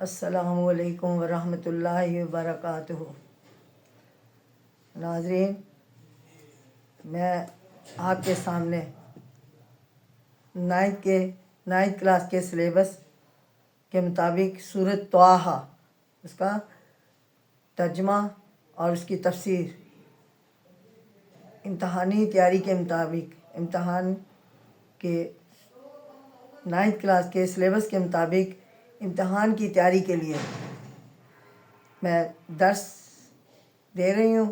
السلام علیکم ورحمۃ اللہ وبرکاتہ۔ ناظرین، میں آپ کے سامنے نائنتھ کلاس کے سلیبس کے مطابق سورۃ طٰہٰ اس کا ترجمہ اور اس کی تفسیر امتحانی تیاری کے مطابق امتحان کے نائنتھ کلاس کے سلیبس کے مطابق امتحان کی تیاری کے لیے میں درس دے رہی ہوں۔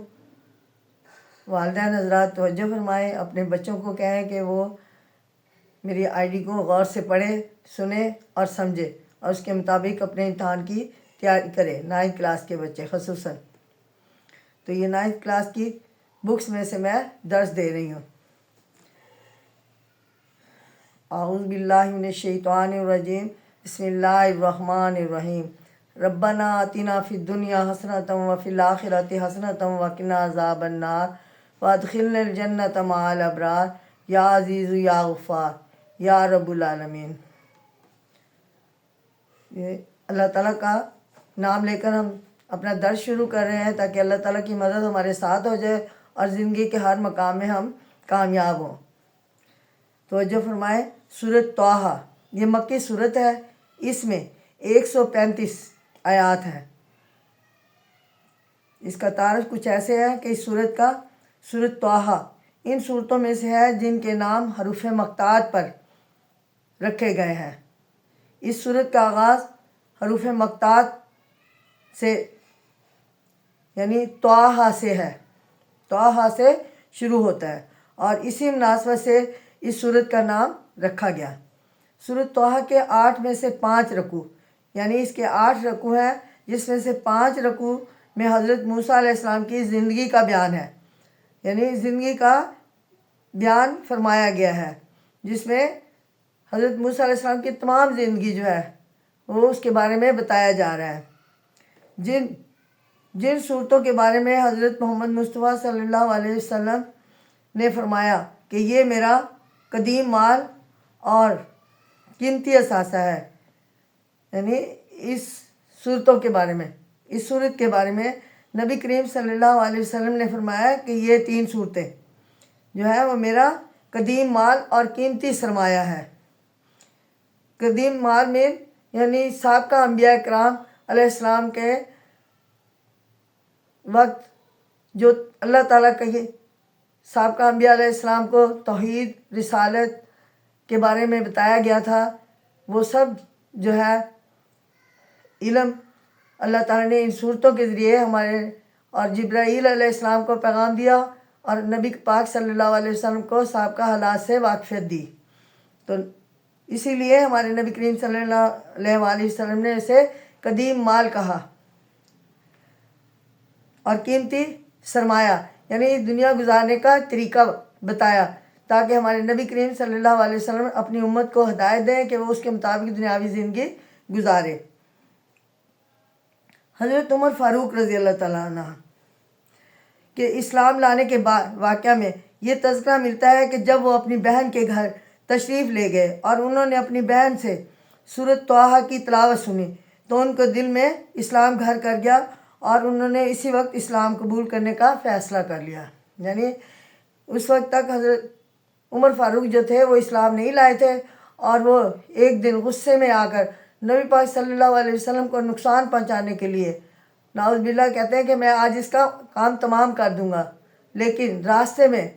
والدین حضرات توجہ فرمائیں، اپنے بچوں کو کہیں کہ وہ میری آئی ڈی کو غور سے پڑھے، سنے اور سمجھے اور اس کے مطابق اپنے امتحان کی تیاری کرے، نائنتھ کلاس کے بچے خصوصاً۔ تو یہ نائنتھ کلاس کی بکس میں سے میں درس دے رہی ہوں۔ اعوذ باللہ من الشیطان الرجیم، بسم اللہ الرحمن الرحیم۔ ربنا آتنا فی الدنیا حسنۃ وفی الآخرۃ حسنۃ وقنا عذاب النار وادخلنا الجنۃ مع الابرار یا عزیز یا غفار یا رب العالمین۔ یہ اللہ تعالیٰ کا نام لے کر ہم اپنا درس شروع کر رہے ہیں تاکہ اللہ تعالیٰ کی مدد ہمارے ساتھ ہو جائے اور زندگی کے ہر مقام میں ہم کامیاب ہوں۔ توجہ فرمائیں، سورۃ طٰہٰ یہ مکی سورت ہے، اس میں 135 آیات ہیں۔ اس کا تعارف کچھ ایسے ہے کہ اس سورۃ طٰہٰ ان صورتوں میں سے ہے جن کے نام حروف مقطوعات پر رکھے گئے ہیں۔ اس سورت کا آغاز حروف مقطوعات سے یعنی طٰہٰ سے ہے، طٰہٰ سے شروع ہوتا ہے اور اسی مناسبت سے اس سورت کا نام رکھا گیا۔ سورۃ طٰہٰ کے 8 میں سے 5 رکوع یعنی اس کے 8 رکوع ہیں، جس میں سے 5 رکوع میں حضرت موسیٰ علیہ السلام کی زندگی کا بیان ہے، یعنی زندگی کا بیان فرمایا گیا ہے، جس میں حضرت موسیٰ علیہ السلام کی تمام زندگی جو ہے وہ اس کے بارے میں بتایا جا رہا ہے۔ جن صورتوں کے بارے میں حضرت محمد مصطفیٰ صلی اللہ علیہ وسلم نے فرمایا کہ یہ میرا قدیم مال اور قیمتی اثاثہ ہے، یعنی اس صورتوں کے بارے میں، اس صورت کے بارے میں نبی کریم صلی اللہ علیہ وسلم نے فرمایا کہ یہ 3 صورتیں جو ہے وہ میرا قدیم مال اور قیمتی سرمایہ ہے۔ قدیم مال میں یعنی سابقہ انبیاء کرام علیہ السلام کے وقت جو اللہ تعالیٰ کا یہ سابقہ انبیاء علیہ السلام کو توحید رسالت کے بارے میں بتایا گیا تھا، وہ سب جو ہے علم اللہ تعالیٰ نے ان صورتوں کے ذریعے ہمارے اور جبرائیل علیہ السلام کو پیغام دیا اور نبی پاک صلی اللہ علیہ وسلم کو سابقہ حالات سے واقفیت دی۔ تو اسی لیے ہمارے نبی کریم صلی اللہ علیہ وسلم نے اسے قدیم مال کہا اور قیمتی سرمایہ یعنی دنیا گزارنے کا طریقہ بتایا تاکہ ہمارے نبی کریم صلی اللہ علیہ وسلم اپنی امت کو ہدایت دیں کہ وہ اس کے مطابق دنیاوی زندگی گزارے۔ حضرت عمر فاروق رضی اللہ تعالیٰ عنہ کہ اسلام لانے کے بعد واقعہ میں یہ تذکرہ ملتا ہے کہ جب وہ اپنی بہن کے گھر تشریف لے گئے اور انہوں نے اپنی بہن سے سورۃ طٰہٰ کی تلاوت سنی تو ان کو دل میں اسلام گھر کر گیا اور انہوں نے اسی وقت اسلام قبول کرنے کا فیصلہ کر لیا۔ یعنی اس وقت تک حضرت عمر فاروق جو تھے وہ اسلام نہیں لائے تھے اور وہ ایک دن غصے میں آ کر نبی پاک صلی اللہ علیہ وسلم کو نقصان پہنچانے کے لیے نعوذ باللہ کہتے ہیں کہ میں آج اس کا کام تمام کر دوں گا، لیکن راستے میں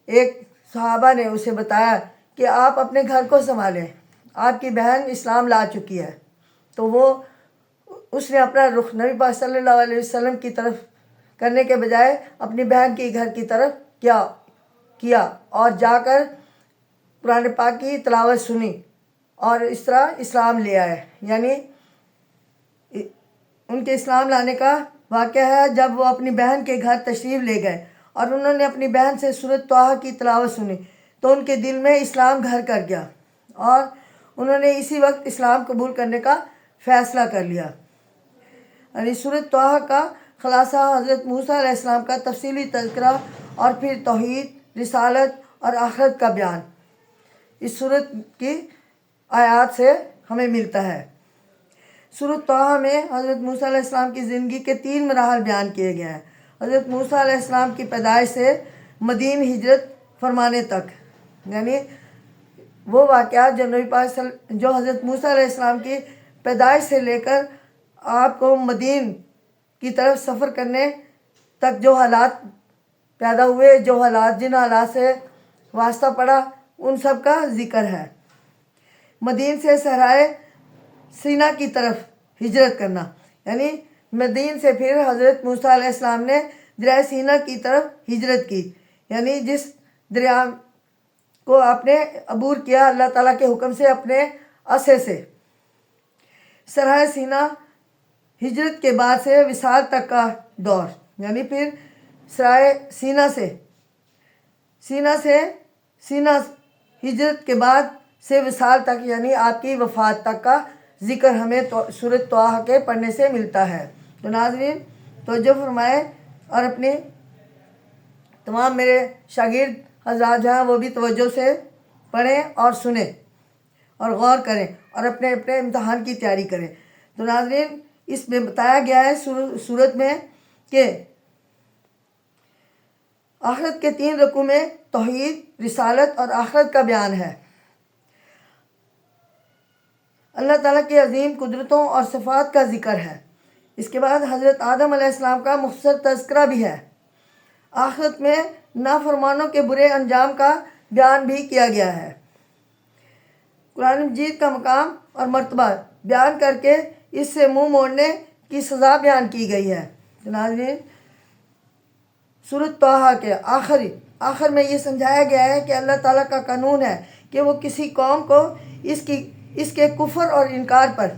ایک صحابہ نے اسے بتایا کہ آپ اپنے گھر کو سنبھالیں، آپ کی بہن اسلام لا چکی ہے۔ تو اس نے اپنا رخ نبی پاک صلی اللہ علیہ وسلم کی طرف کرنے کے بجائے اپنی بہن کے گھر کی طرف کیا اور جا کر قرآن پاک کی تلاوت سنی اور اس طرح اسلام لے آئے۔ یعنی ان کے اسلام لانے کا واقعہ ہے جب وہ اپنی بہن کے گھر تشریف لے گئے اور انہوں نے اپنی بہن سے سورۃ طٰہٰ کی تلاوت سنی تو ان کے دل میں اسلام گھر کر گیا اور انہوں نے اسی وقت اسلام قبول کرنے کا فیصلہ کر لیا۔ یعنی سورۃ طٰہٰ کا خلاصہ حضرت موسیٰ علیہ السلام کا تفصیلی تذکرہ اور پھر توحید رسالت اور آخرت کا بیان اس سورت کی آیات سے ہمیں ملتا ہے۔ سورۃ طٰہٰ میں حضرت موسیٰ علیہ السلام کی زندگی کے 3 مراحل بیان کیے گئے ہیں، حضرت موسیٰ علیہ السلام کی پیدائش سے مدین ہجرت فرمانے تک، یعنی وہ واقعات جو حضرت موسیٰ علیہ السلام کی پیدائش سے لے کر آپ کو مدین کی طرف سفر کرنے تک جو حالات پیدا ہوئے، جن حالات سے واسطہ پڑا، ان سب کا ذکر ہے۔ مدین سے صحرائے سینا کی طرف ہجرت کرنا، یعنی مدین سے پھر حضرت موسیٰ علیہ السلام نے دریا سینا کی طرف ہجرت کی، یعنی جس دریا کو آپ نے عبور کیا اللہ تعالیٰ کے حکم سے اپنے عصا سے۔ صحرائے سینا ہجرت کے بعد سے وصال تک کا دور، یعنی پھر صحرائے سینا ہجرت کے بعد سے وصال تک، یعنی آپ کی وفات تک کا ذکر ہمیں سورۃ طٰہٰ کے پڑھنے سے ملتا ہے۔ تو ناظرین توجہ فرمائیں اور اپنی تمام میرے شاگرد حضرات جو ہیں وہ بھی توجہ سے پڑھیں اور سنیں اور غور کریں اور اپنے امتحان کی تیاری کریں۔ تو ناظرین اس میں بتایا گیا ہے سورت میں کہ آخرت کے 3 رکوع میں توحید، رسالت اور آخرت کا بیان ہے۔ اللہ تعالیٰ کی عظیم قدرتوں اور صفات کا ذکر ہے۔ اس کے بعد حضرت آدم علیہ السلام کا مختصر تذکرہ بھی ہے۔ آخرت میں نافرمانوں کے برے انجام کا بیان بھی کیا گیا ہے۔ قرآن مجید کا مقام اور مرتبہ بیان کر کے اس سے منہ موڑنے کی سزا بیان کی گئی ہے۔ ناظرین سورۃ طٰہٰ کے آخر میں یہ سمجھایا گیا ہے کہ اللہ تعالیٰ کا قانون ہے کہ وہ کسی قوم کو اس کے کفر اور انکار پر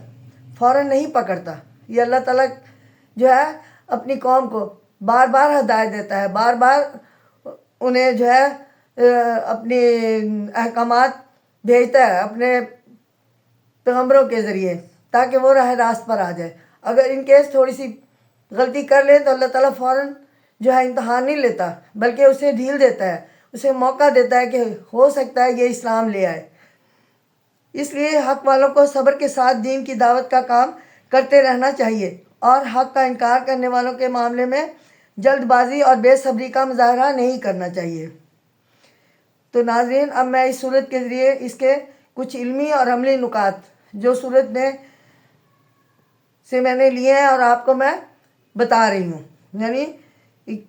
فوراً نہیں پکڑتا۔ یہ اللہ تعالیٰ جو ہے اپنی قوم کو بار بار ہدایت دیتا ہے، بار بار انہیں جو ہے اپنی احکامات بھیجتا ہے اپنے پیغمبروں کے ذریعے تاکہ وہ راہ راست پر آ جائے۔ اگر ان کیس تھوڑی سی غلطی کر لیں تو اللہ تعالیٰ فوراً جو ہے امتحان نہیں لیتا، بلکہ اسے ڈھیل دیتا ہے، اسے موقع دیتا ہے کہ ہو سکتا ہے یہ اسلام لے آئے۔ اس لیے حق والوں کو صبر کے ساتھ دین کی دعوت کا کام کرتے رہنا چاہیے اور حق کا انکار کرنے والوں کے معاملے میں جلد بازی اور بے صبری کا مظاہرہ نہیں کرنا چاہیے۔ تو ناظرین اب میں اس صورت کے ذریعے اس کے کچھ علمی اور عملی نکات جو صورت میں سے میں نے لیے ہیں اور آپ کو میں بتا رہی ہوں، یعنی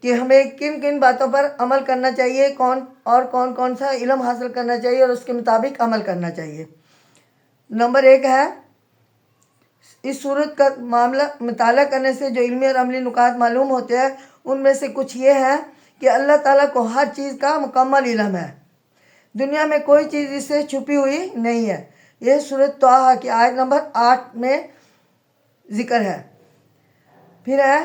کہ ہمیں کن کن باتوں پر عمل کرنا چاہیے، کون سا علم حاصل کرنا چاہیے اور اس کے مطابق عمل کرنا چاہیے۔ نمبر 1 ہے اس صورت کا مطالعہ کرنے سے جو علمی اور عملی نکات معلوم ہوتے ہیں ان میں سے کچھ یہ ہے کہ اللہ تعالیٰ کو ہر چیز کا مکمل علم ہے، دنیا میں کوئی چیز اس سے چھپی ہوئی نہیں ہے۔ یہ سورۃ طٰہٰ کی آیت نمبر 8 میں ذکر ہے۔ پھر ہے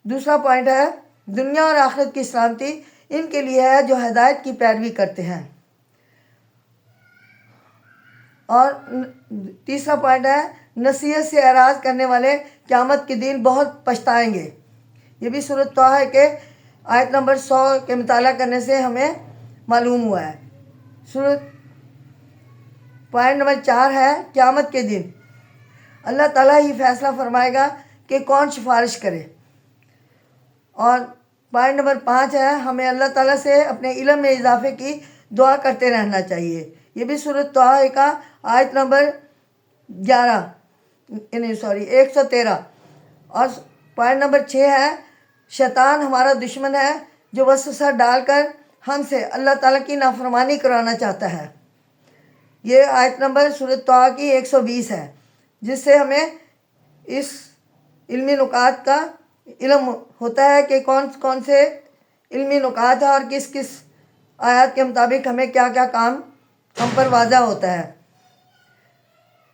دوسرا پوائنٹ ہے دنیا اور آخرت کی سلامتی ان کے لیے ہے جو ہدایت کی پیروی کرتے ہیں۔ اور تیسرا پوائنٹ ہے نصیحت سے اعراض کرنے والے قیامت کے دن بہت پچھتائیں گے۔ یہ بھی سورۃ طٰہٰ کے آیت نمبر 100 کے مطالعہ کرنے سے ہمیں معلوم ہوا ہے۔ پوائنٹ نمبر 4 ہے قیامت کے دن اللہ تعالیٰ ہی فیصلہ فرمائے گا کہ کون سفارش کرے۔ اور پوائنٹ نمبر 5 ہے ہمیں اللہ تعالیٰ سے اپنے علم میں اضافے کی دعا کرتے رہنا چاہیے۔ یہ بھی سورۃ طٰہٰ کا آیت نمبر 113۔ اور پوائنٹ نمبر 6 ہے شیطان ہمارا دشمن ہے جو وسوسہ ڈال کر ہم سے اللہ تعالیٰ کی نافرمانی کرانا چاہتا ہے۔ یہ آیت نمبر سورۃ طٰہٰ کی 120 ہے، جس سے ہمیں اس علمی نکات کا علم ہوتا ہے کہ کون سے علمی نکات ہیں اور کس آیات کے مطابق ہمیں کیا کیا کام ہم پر واضح ہوتا ہے۔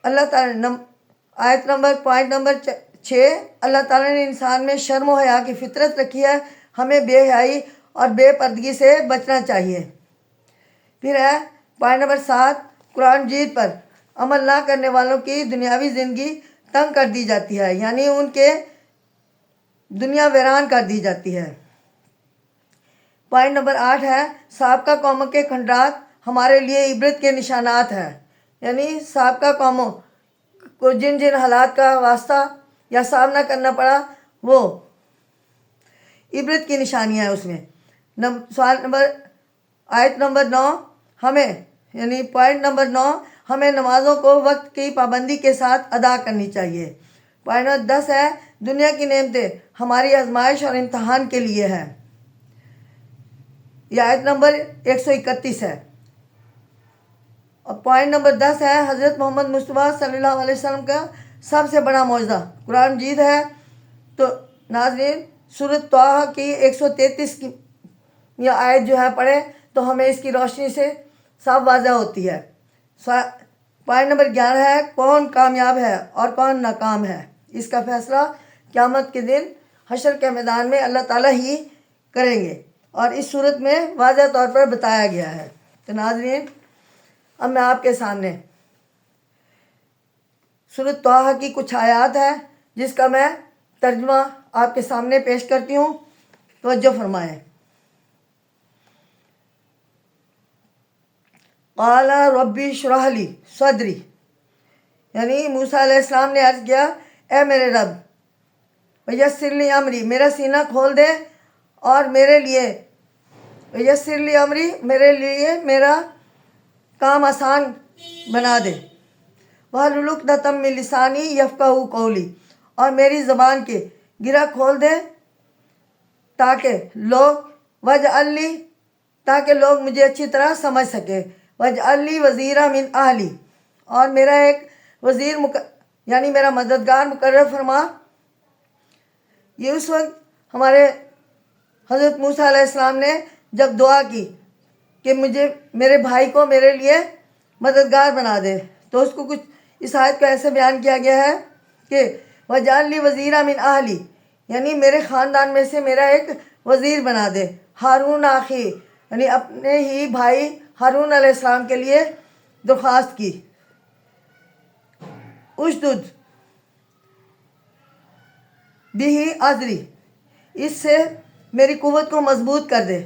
اللہ تعالیٰ پوائنٹ نمبر 6 اللہ تعالیٰ نے انسان میں شرم و حیا کی فطرت رکھی ہے، ہمیں بے حیائی اور بے پردگی سے بچنا چاہیے۔ پھر ہے پوائنٹ نمبر 7 قرآن مجید پر عمل نہ کرنے والوں کی دنیاوی زندگی تنگ کر دی جاتی ہے، یعنی ان کے دنیا ویران کر دی جاتی ہے۔ پوائنٹ نمبر 8 ہے سابقہ قوموں کے کھنڈرات ہمارے لیے عبرت کے نشانات ہیں، یعنی سابقہ قوموں کو جن جن حالات کا واسطہ یا سامنا کرنا پڑا وہ عبرت کی نشانیاں ہیں اس میں۔ آیت نمبر 9 ہمیں یعنی پوائنٹ نمبر 9 ہمیں نمازوں کو وقت کی پابندی کے ساتھ ادا کرنی چاہیے۔ پوائنٹ نمبر 10 ہے دنیا کی نعمتیں ہماری آزمائش اور امتحان کے لیے ہے۔ یہ آیت نمبر 131 ہے۔ اور پوائنٹ نمبر 10 ہے حضرت محمد مصطفیٰ صلی اللہ علیہ وسلم کا سب سے بڑا معجزہ قرآن مجید ہے۔ تو ناظرین سورۃ طٰہٰ کی 133 کی یہ آیت جو ہے پڑھیں تو ہمیں اس کی روشنی سے صاف واضح ہوتی ہے۔ پوائنٹ نمبر 11 ہے کون کامیاب ہے اور کون ناکام ہے، اس کا فیصلہ قیامت کے دن حشر کے میدان میں اللہ تعالیٰ ہی کریں گے، اور اس صورت میں واضح طور پر بتایا گیا ہے۔ تو ناظرین اب میں آپ کے سامنے سورۃ طٰہٰ کی کچھ آیات ہے جس کا میں ترجمہ آپ کے سامنے پیش کرتی ہوں، توجہ فرمائیں۔ قال ربی اشرح لی صدری، یعنی موسیٰ علیہ السلام نے عرض کیا اے میرے رب ویسر لی امری، میرا سینہ کھول دے اور میرے لیے ویسر لی امری، میرے لیے میرا کام آسان بنا دے۔ وَاحْلُلْ عُقْدَةً مِّن لِّسَانِی یفقہوا قولی، اور میری زبان کے گرہ کھول دے تاکہ لوگ مجھے اچھی طرح سمجھ سکے۔ وَاجْعَل لِّی وَزِیرًا مِّنْ أَہْلِی، اور میرا ایک وزیر یعنی میرا مددگار مقرر فرما۔ یہ اس وقت ہمارے حضرت موسیٰ علیہ السلام نے جب دعا کی کہ مجھے میرے بھائی کو میرے لیے مددگار بنا دے، تو اس کو کچھ اس آیت کو ایسے بیان کیا گیا ہے کہ وَاجْعَل لِّی وَزِیرًا مِّنْ أَہْلِی، یعنی میرے خاندان میں سے میرا ایک وزیر بنا دے۔ ہارون اخی، یعنی اپنے ہی بھائی ہارون علیہ السلام کے لیے درخواست کی۔ اشدد بہ اذری، اس سے میری قوت کو مضبوط کر دے،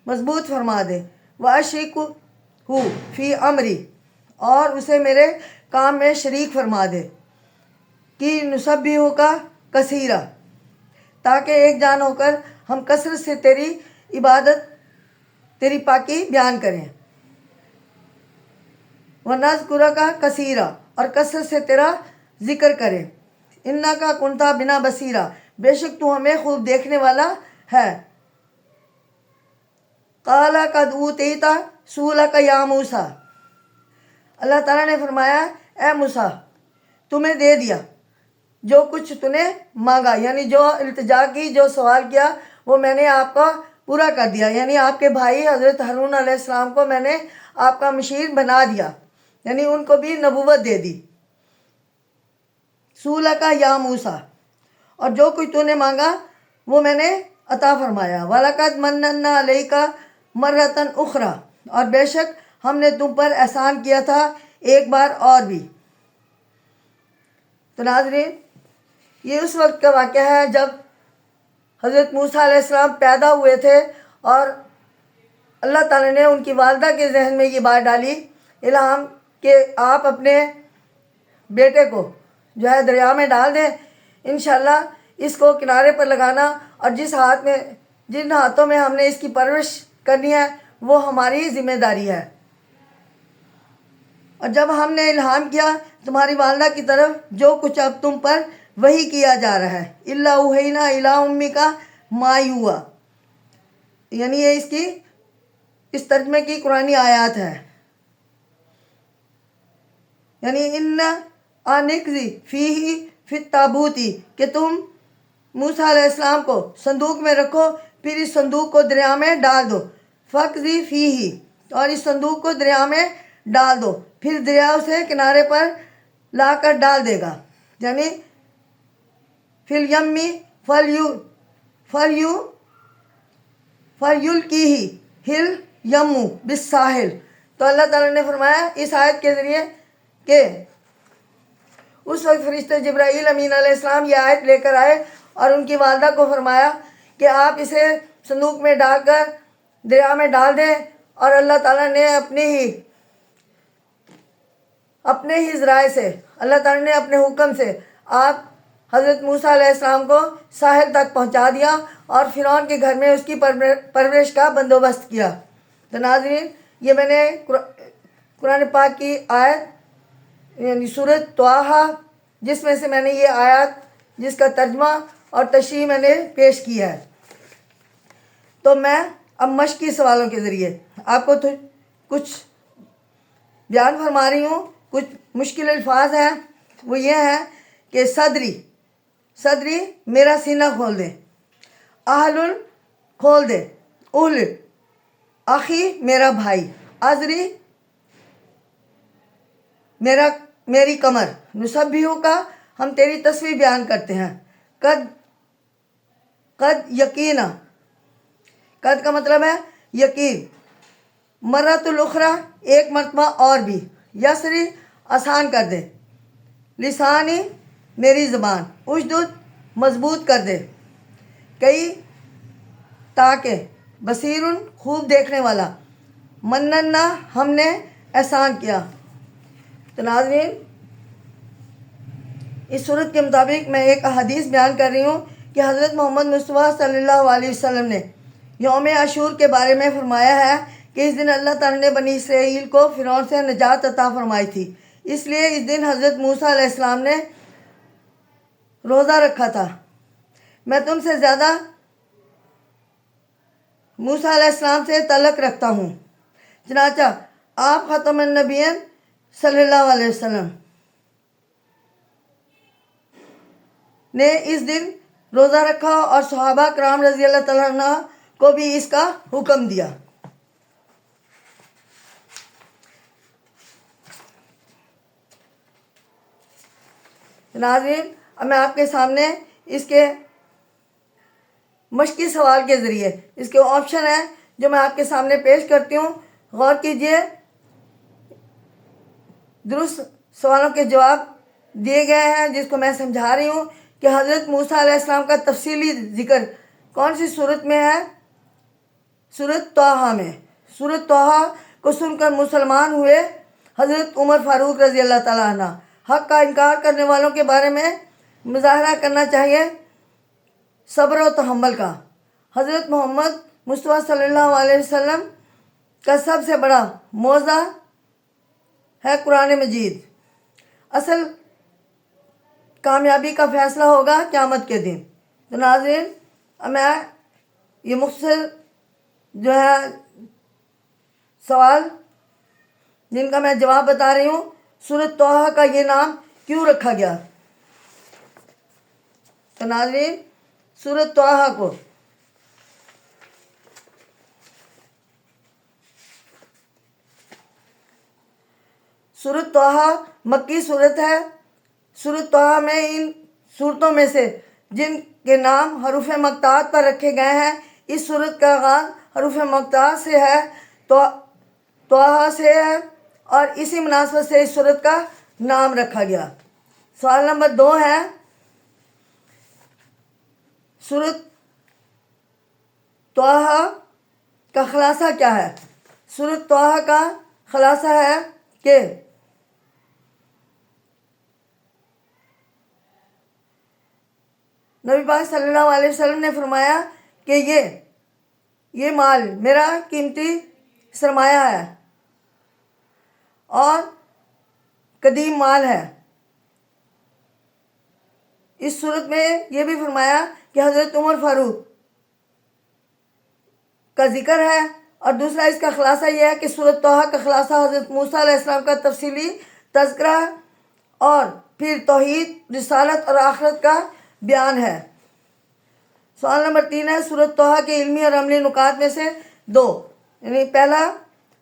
مضبوط فرما دے۔ وَأَشْرِکْہُ فِی امری، اور اسے میرے کام میں شریک فرما دے۔ کی نسبحک کثیرا، تاکہ ایک جان ہو کر ہم کثرت سے تیری عبادت تیری پاکی بیان کریں۔ وَنَذْکُرَکَ کثیرا، اور کثرت سے تیرا ذکر کریں۔ اِنَّکَ کُنتَ بِنَا بصیرا، بے شک تو ہمیں خوب دیکھنے والا ہے۔ قَالَ قَدْ أُوتِیتَ سُؤْلَکَ یا موسیٰ، اللہ تعالیٰ نے فرمایا اے موسیٰ تمہیں دے دیا جو کچھ تو نے مانگا، یعنی جو التجا کی، جو سوال کیا وہ میں نے آپ کا پورا کر دیا، یعنی آپ کے بھائی حضرت ہارون علیہ السلام کو میں نے آپ کا مشیر بنا دیا، یعنی ان کو بھی نبوت دے دی۔ سُؤْلَکَ یا موسیٰ، اور جو کچھ تو نے مانگا وہ میں نے عطا فرمایا۔ وَلَقَدْ مَنَّنَّا عَلَيْكَ مَرَّةً أُخْرَىٰ، اور بے شک ہم نے تم پر احسان کیا تھا ایک بار اور بھی۔ تو ناظرین یہ اس وقت کا واقعہ ہے جب حضرت موسیٰ علیہ السلام پیدا ہوئے تھے، اور اللہ تعالیٰ نے ان کی والدہ کے ذہن میں یہ بات ڈالی الہام کہ آپ اپنے بیٹے کو جو ہے دریا میں ڈال دیں، انشاءاللہ اس کو کنارے پر لگانا، اور جن ہاتھوں میں ہم نے اس کی پرورش کرنی ہے وہ ہماری ذمہ داری ہے۔ اور جب ہم نے الہام کیا تمہاری والدہ کی طرف جو کچھ اب تم پر وحی کیا جا رہا ہے، اِلَّا أُوحَیْنَا إِلَىٰ أُمِّکَ مَا یُوحَیٰ، یعنی یہ اس ترجمے کی قرآنی آیات ہے، یعنی اِنَّ آنِقْذِ فِیہ فِی التابوت، کہ تم موسیٰ علیہ السلام کو صندوق میں رکھو، پھر اس صندوق کو دریا میں ڈال دو۔ فَاقْذِفْ فِیہ، اور اس صندوق کو دریا میں ڈال دو، پھر دریا اسے کنارے پر لا کر ڈال دے گا، یعنی فِی الْیَمِّ فَلْیُلْقِہِ الْیَمُّ بِالسَّاحِلِ۔ تو اللہ تعالیٰ نے فرمایا اس آیت کے ذریعے کہ اس وقت فرشتہ جبرائیل امین علیہ السلام یہ آیت لے کر آئے اور ان کی والدہ کو فرمایا کہ آپ اسے صندوق میں ڈال کر دریا میں ڈال دیں، اور اللہ تعالیٰ نے اپنی ہی اپنے ہی ذرائع سے اللہ تعالیٰ نے اپنے حکم سے آپ حضرت موسیٰ علیہ السلام کو ساحل تک پہنچا دیا اور فرعون کے گھر میں اس کی پرورش کا بندوبست کیا۔ تو ناظرین، یہ میں نے قرآن پاک کی آیت یعنی سورۃ طٰہٰ، جس میں سے میں نے یہ آیات جس کا ترجمہ اور تشریح میں نے پیش کی ہے۔ تو میں اب مشقی سوالوں کے ذریعے آپ کو کچھ بیان فرما رہی ہوں۔ کچھ مشکل الفاظ ہیں، وہ یہ ہیں کہ صدری میرا سینہ کھول دے، احلل کھول دے، اہل آخی میرا بھائی، عذری میری کمر، نسبحو کا ہم تیری تصویر بیان کرتے ہیں، قد یقینا، قد کا مطلب ہے یقین، مرۃ الاخری ایک مرتبہ اور بھی، یسری آسان کر دے، لسانی میری زبان، اشدد مضبوط کر دے، کئی تاکہ، بصیر خوب دیکھنے والا، مننا ہم نے احسان کیا۔ تو ناظرین، اس صورت کے مطابق میں ایک حدیث بیان کر رہی ہوں کہ حضرت محمد مصطفیٰ صلی اللہ علیہ وسلم نے یوم عاشور کے بارے میں فرمایا ہے کہ اس دن اللہ تعالیٰ نے بنی اسرائیل کو فرعون سے نجات عطا فرمائی تھی، اس لیے اس دن حضرت موسیٰ علیہ السلام نے روزہ رکھا تھا۔ میں تم سے زیادہ موسیٰ علیہ السلام سے تعلق رکھتا ہوں، چنانچہ آپ ختم النبیین صلی اللہ علیہ وسلم نے اس دن روزہ رکھا اور صحابہ کرام رضی اللہ تعالیٰ عنہ کو بھی اس کا حکم دیا۔ ناظرین، اب میں آپ کے سامنے اس کے مشقی سوال کے ذریعے اس کے آپشن ہیں جو میں آپ کے سامنے پیش کرتی ہوں، غور کیجئے۔ درست سوالوں کے جواب دیے گئے ہیں جس کو میں سمجھا رہی ہوں کہ حضرت موسیٰ علیہ السلام کا تفصیلی ذکر کون سی صورت میں ہے؟ سورۃ طٰہٰ میں۔ سورۃ طٰہٰ کو سن کر مسلمان ہوئے حضرت عمر فاروق رضی اللہ تعالیٰ عنہ۔ حق کا انکار کرنے والوں کے بارے میں مظاہرہ کرنا چاہیے صبر و تحمل کا۔ حضرت محمد مصطفیٰ صلی اللہ علیہ وسلم کا سب سے بڑا معجزہ ہے قرآن مجید۔ اصل کامیابی کا فیصلہ ہوگا قیامت کے دن۔ تو ناظرین، میں یہ مختصر جو ہے سوال جن کا میں جواب بتا رہی ہوں، سورۃ طٰہٰ کا یہ نام کیوں رکھا گیا؟ تو ناظرین، سورۃ طٰہٰ کو سورۃ طٰہٰ مکی صورت ہے۔ سورۃ طٰہٰ میں ان صورتوں میں سے جن کے نام حروف مقطعات پر رکھے گئے ہیں، اس صورت کا آغاز حروف مقطعات سے ہے، طٰہٰ سے ہے، اور اسی مناسبت سے اس صورت کا نام رکھا گیا۔ سوال نمبر 2 ہے، سورۃ طٰہٰ کا خلاصہ کیا ہے؟ سورۃ طٰہٰ کا خلاصہ ہے کہ نبی پاک صلی اللہ علیہ وسلم نے فرمایا کہ یہ مال میرا قیمتی سرمایہ ہے اور قدیم مال ہے۔ اس صورت میں یہ بھی فرمایا کہ حضرت عمر فاروق کا ذکر ہے، اور دوسرا اس کا خلاصہ یہ ہے کہ سورۃ طٰہٰ کا خلاصہ حضرت موسیٰ علیہ السلام کا تفصیلی تذکرہ اور پھر توحید، رسالت اور آخرت کا بیان ہے۔ سوال نمبر 3 ہے، سورۃ طٰہٰ کے علمی اور عملی نکات میں سے 2، یعنی پہلا،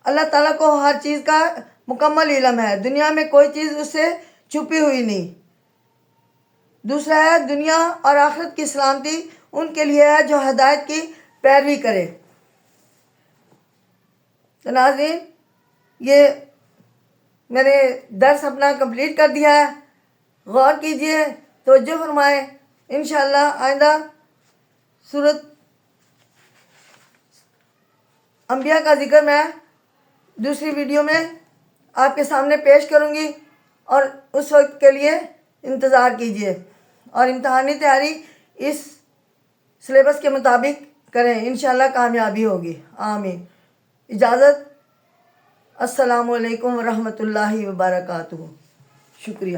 اللہ تعالیٰ کو ہر چیز کا مکمل علم ہے، دنیا میں کوئی چیز اس سے چھپی ہوئی نہیں۔ دوسرا ہے، دنیا اور آخرت کی سلامتی ان کے لیے ہے جو ہدایت کی پیروی کرے۔ تو ناظرین، یہ میں نے درس اپنا کمپلیٹ کر دیا ہے، غور کیجئے، توجہ فرمائیں۔ انشاءاللہ آئندہ سورۃ انبیاء کا ذکر میں دوسری ویڈیو میں آپ کے سامنے پیش کروں گی۔ اور اس وقت کے لیے انتظار کیجیے اور امتحانی تیاری اس سلیبس کے مطابق کریں، انشاءاللہ کامیابی ہوگی، آمین۔ اجازت، السلام علیکم ورحمۃ اللہ وبرکاتہ، شکریہ۔